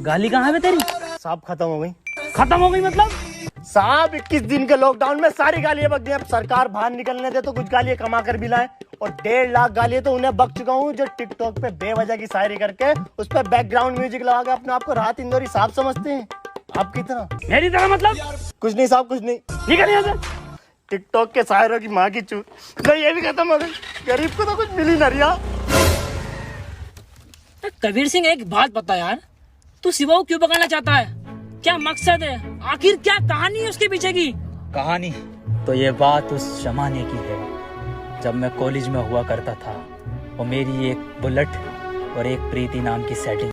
गाली कहाँ है तेरी? साहब खत्म हो गई। खत्म हो गई मतलब? साहब 21 दिन के लॉकडाउन में सारी गालियां बक गई। अब सरकार बाहर निकलने दे तो कुछ गालियां कमा कर भी लाए, और 1.5 लाख गालियां तो उन्हें बक चुका हूँ जो टिकटॉक पे बेवजह की शायरी करके उस पर बैकग्राउंड म्यूजिक लगा के अपने आप को राहत इंदौरी साहब समझते हैं। आपकी तरह, मेरी तरह मतलब? कुछ नहीं साहब, कुछ नहीं। निकल यहाँ से। टिकटॉक के शायरों की माँ की चूत, तो ये भी खत्म हो गई। गरीब को तो कुछ मिल ही ना रिया। कबीर सिंह, एक बात बता यार, तू शिवा को क्यों पकाना चाहता है? क्या मकसद है? आखिर क्या कहानी है उसके पीछे की? कहानी तो ये बात उस जमाने की है जब मैं कॉलेज में हुआ करता था, और मेरी एक बुलेट और एक प्रीति नाम की सेटिंग।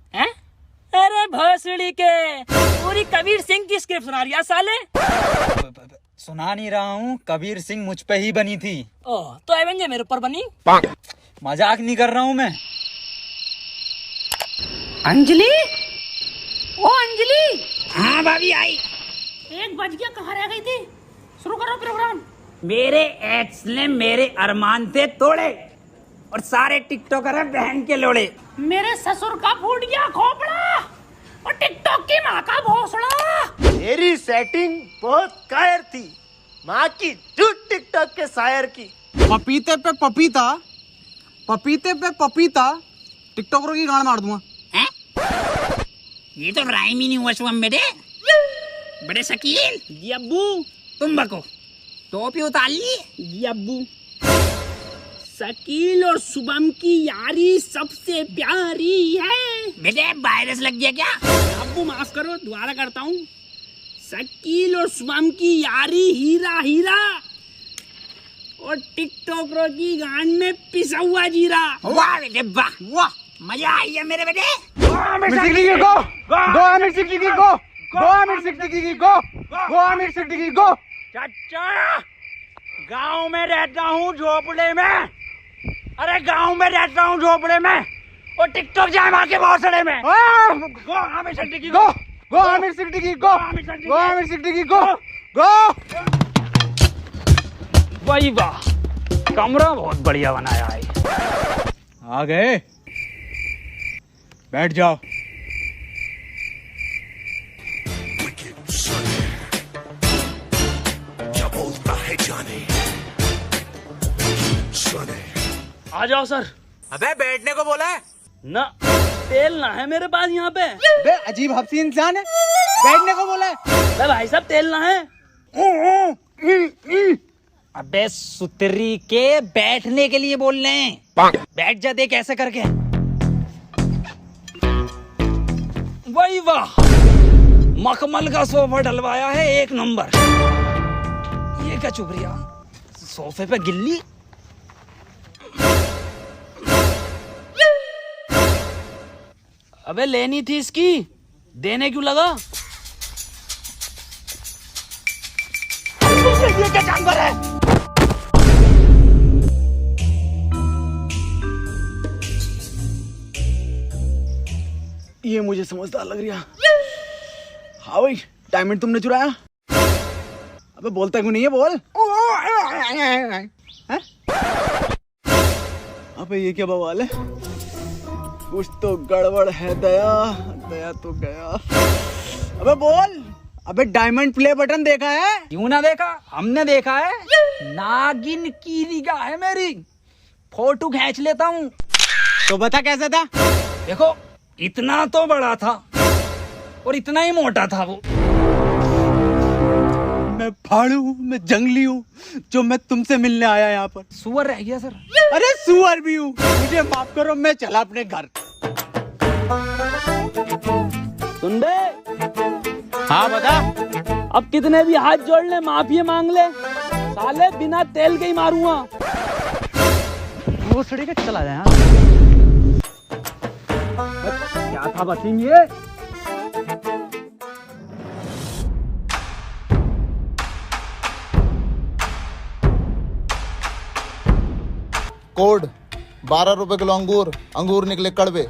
अरे भोसड़ी के, पूरी कबीर सिंह की स्क्रिप्ट सुना रही है साले। सुना नहीं रहा हूँ, कबीर सिंह मुझ पे ही बनी थी। ओह, तो एवेंजर मेरे ऊपर बनी? मजाक नहीं कर रहा हूँ मैं। अंजलि, ओ अंजलि। हाँ भाभी आई। 1 बज गया, कहाँ रह गई थी? शुरू करो प्रोग्राम। मेरे एक्स ने मेरे अरमान थे तोड़े, और सारे टिकटॉकर है बहन के लोड़े। मेरे ससुर का फूट गया खोपड़ा, और टिकटॉक की माँ का भोसड़ा। मेरी सेटिंग बहुत कायर थी, माँ की झूठ टिकटॉक के शायर की। पपीते पे पपीता, पपीते पे पपीता, टिकटॉकरों की गांड मार दूंगा। हैं? ये तो राइम ही नहीं हुआ शुभम बेटे। बड़े शकील जी अब्बू, तुम बको। टोपी उतार ली जी अब्बू। शकील और शुभम की यारी सबसे प्यारी है। बेटे वायरस लग गया क्या? अब्बू माफ करो, दोबारा करता हूँ। शकील और शुभम की यारी हीरा हीरा, और टिकटॉकरों की गांड में पिसा हुआ जीरा। वाह बेटे वाह वाह, मजा आई है मेरे बेटे। चाचा, गांव में रहता हूँ झोपड़े में। अरे गांव में रहता हूँ झोपड़े में, और टिकटॉक जाए मार के भोसड़े में। गो आमिर सिद्दीकी गो, गो आमिर सिद्दीकी गो, गो आमिर सिद्दीकी गो, गो। वाह वाह, कमरा बहुत बढ़िया बनाया है। आ गए, बैठ जाओ। आ जाओ सर। अबे बैठने को बोला है ना, तेल ना है मेरे पास यहाँ पे। बे अजीब हफ्सी इंसान है, बैठने को बोला है। अरे भाई साहब, तेल ना है। अबे सुतरी के, बैठने के लिए बोल रहे हैं। बैठ जा, देख ऐसे करके। वही वाह, मखमल का सोफा डलवाया है, 1 नंबर। ये क्या चुभ रहा, सोफे पे गिल्ली। अबे लेनी थी इसकी, देने क्यों लगा? ये क्या जानवर है? ये मुझे समझदार लग रहा। हाँ भाई, डायमंड तुमने चुराया? अबे बोलता क्यों नहीं है, बोल। हैं? अबे ये क्या बवाल है? कुछ तो गड़बड़ है दया, दया तो गया। अबे बोल। अबे डायमंड प्ले बटन देखा है? क्यों ना देखा, हमने देखा है। नागिन की निगाह है मेरी, फोटो खींच लेता हूँ। तो बता कैसा था? देखो, इतना तो बड़ा था और इतना ही मोटा था वो। मैं फाड़ू हूँ, मैं जंगली हूँ, जो मैं तुमसे मिलने आया यहाँ पर। सुअर रह गया सर। अरे सुअर भी हूँ, मुझे माफ करो, मैं चला अपने घर। सुन दे। हाँ बता। अब कितने भी हाथ जोड़ ले, माफी मांग ले, साले बिना तेल के ही मारूंगा। वो सड़ी के चला जाए। क्या था बसीम ये? कोड 12 रुपए किलो अंगूर, अंगूर निकले कड़वे।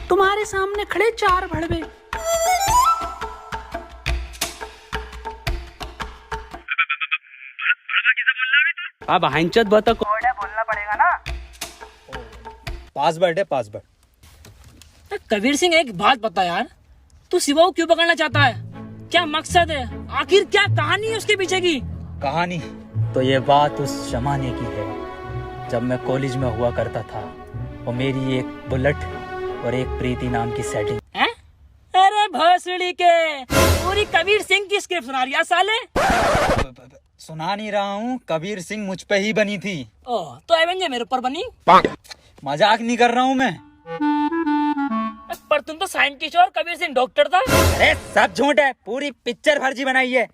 तुम्हारे सामने खड़े 4 भड़वे। अब हंचत बता, कोड है, बोलना पड़ेगा ना। पासवर्ड है, पासवर्ड। कबीर सिंह, एक बात बता यार, तू शिवा को क्यों पकड़ना चाहता है? क्या मकसद है? आखिर क्या कहानी है उसके पीछे की? कहानी तो ये बात उस जमाने की है जब मैं कॉलेज में हुआ करता था और मेरी एक बुलेट और एक प्रीति नाम की सेटिंग। हैं? अरे भोसड़ी के, पूरी कबीर सिंह की स्क्रिप्ट सुना रही है साले। सुना नहीं रहा हूँ, कबीर सिंह मुझ पे ही बनी थी। ओह, तो एवेंजर मेरे ऊपर बनी? मजाक नहीं कर रहा हूँ मैं। पर तुम तो साइंटिस्ट और कबीर सिंह डॉक्टर था। अरे सब झूठ है, पूरी पिक्चर फर्जी बनाई है।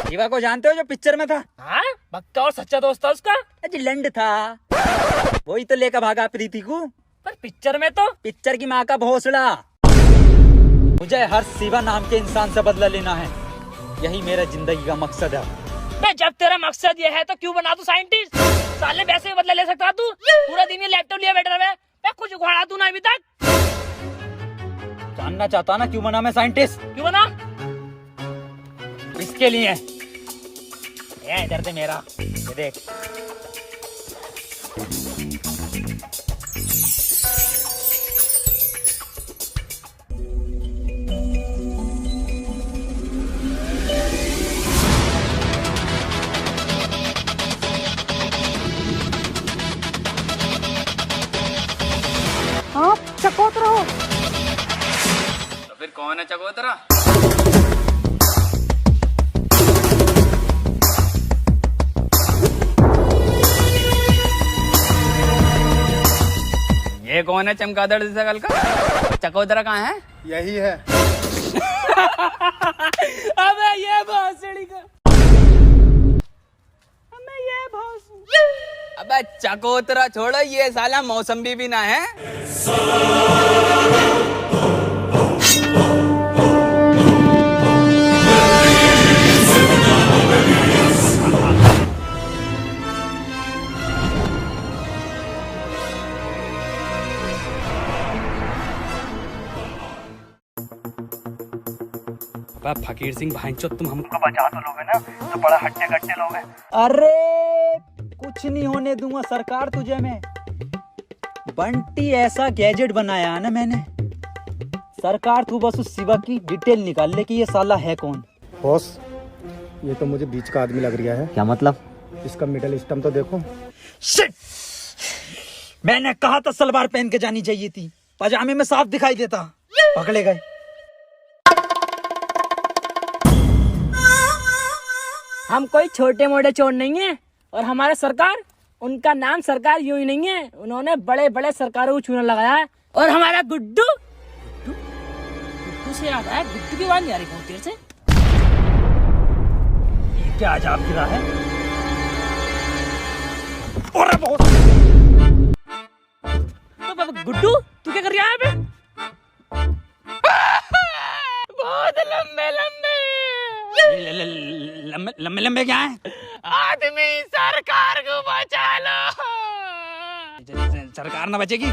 शिवा को जानते हो जो पिक्चर में था? हाँ, पक्का और सच्चा दोस्त था उसका। लंड था, वही तो लेकर भागा प्रीति को। पर पिक्चर में तो पिक्चर की माँ का भोसड़ा। मुझे हर शिवा नाम के इंसान से बदला लेना है, यही मेरा जिंदगी का मकसद है। बे, जब तेरा मकसद ये है तो क्यों बना तू साइंटिस्ट? साले वैसे ही बदला ले सकता तू। पूरा दिन ये लैपटॉप लिया बैठा है, मैं कुछ उखाड़ा तू ना अभी तक। जानना चाहता ना क्यों बना मैं साइंटिस्ट? क्यों बना? इसके लिए। ये इधर से मेरा, ये देख। आप चकोतरा हो? तो फिर कौन है चकोतरा? ये कौन है चमगादड़ जैसा कल का? चकोतरा कहाँ है? यही है। अबे ये भोसड़ी का। अबे चकोतरा छोड़ो, ये साला मौसम्बी भी ना है। फकीर सिंह भाईचोद, तुम हमको बचा तो लोगे ना? तो बड़ा हट्टे कट्टे लोग हैं। अरे कुछ नहीं होने दूंगा सरकार तुझे मैं। बंटी ऐसा गैजेट बनाया है ना मैंने, सरकार तू बस उस शिवा की डिटेल निकाल ले कि ये साला है कौन। बॉस, ये तो मुझे बीच का आदमी लग रहा है। क्या मतलब? इसका मिडल स्टम तो देखो। शिट! मैंने कहा था सलवार पहन के जानी चाहिए थी, पजामे में साफ दिखाई देता। पकड़े गए। हम कोई छोटे मोटे चोर नहीं है, और हमारे सरकार, उनका नाम सरकार यूं ही नहीं है, उन्होंने बड़े बड़े सरकारों को चूना लगाया है। और हमारा गुड्डू, गुड्डू से याद आया, गुड्डू की बात नहीं आ रही बहुत देर से। ये क्या अजाब गिरा है? अरे बहुत। तो बाबा गुड्डू, तू क्या कर रहा है बे? बहुत लंबे लंबे लंबे लंबे लंबे क्या है? आदमी, सरकार को बचा लो। सरकार ना बचेगी।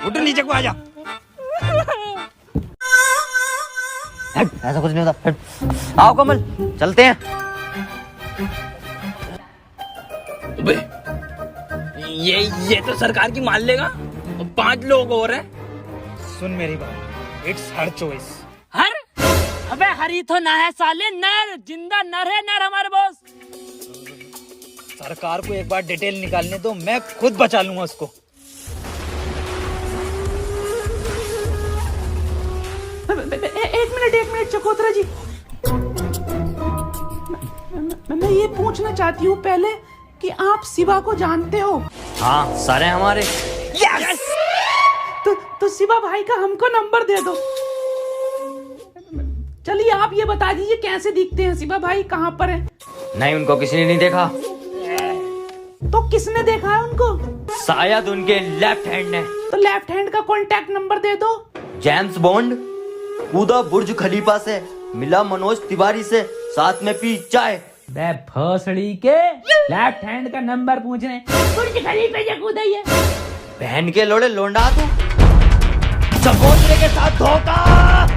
उठ नीचे को आजा। ऐसा कुछ नहीं होता। आओ कमल, चलते हैं। ये तो सरकार की मान लेगा। 5 लोग और हैं। सुन मेरी बात, इट्स हर चॉइस। हर? अबे हरी तो ना है साले, नर, जिंदा नर है, नर हमारे बॉस। सरकार को एक बार डिटेल निकालने दो, मैं खुद बचा लूंगा उसको। एक मिनट चकोतरा जी, मैं ये पूछना चाहती हूँ पहले कि आप शिवा को जानते हो? हाँ, सारे हमारे। यस! तो शिवा भाई का हमको नंबर दे दो। चलिए आप ये बता दीजिए कैसे दिखते हैं शिवा भाई, कहाँ पर है? नहीं, उनको किसी ने नहीं देखा। तो किसने देखा है उनको? शायद उनके लेफ्ट हैंड ने। तो लेफ्ट हैंड का कांटेक्ट नंबर दे दो। जेम्स बॉन्ड कूदा बुर्ज खलीफा से, मिला मनोज तिवारी से, साथ में पी चाय। बे भोसड़ी के, लेफ्ट हैंड का नंबर पूछने बुर्ज खलीफा से कूदा ही है। बहन के लोड़े लोंडा तू। चकोतरे के साथ धोखा।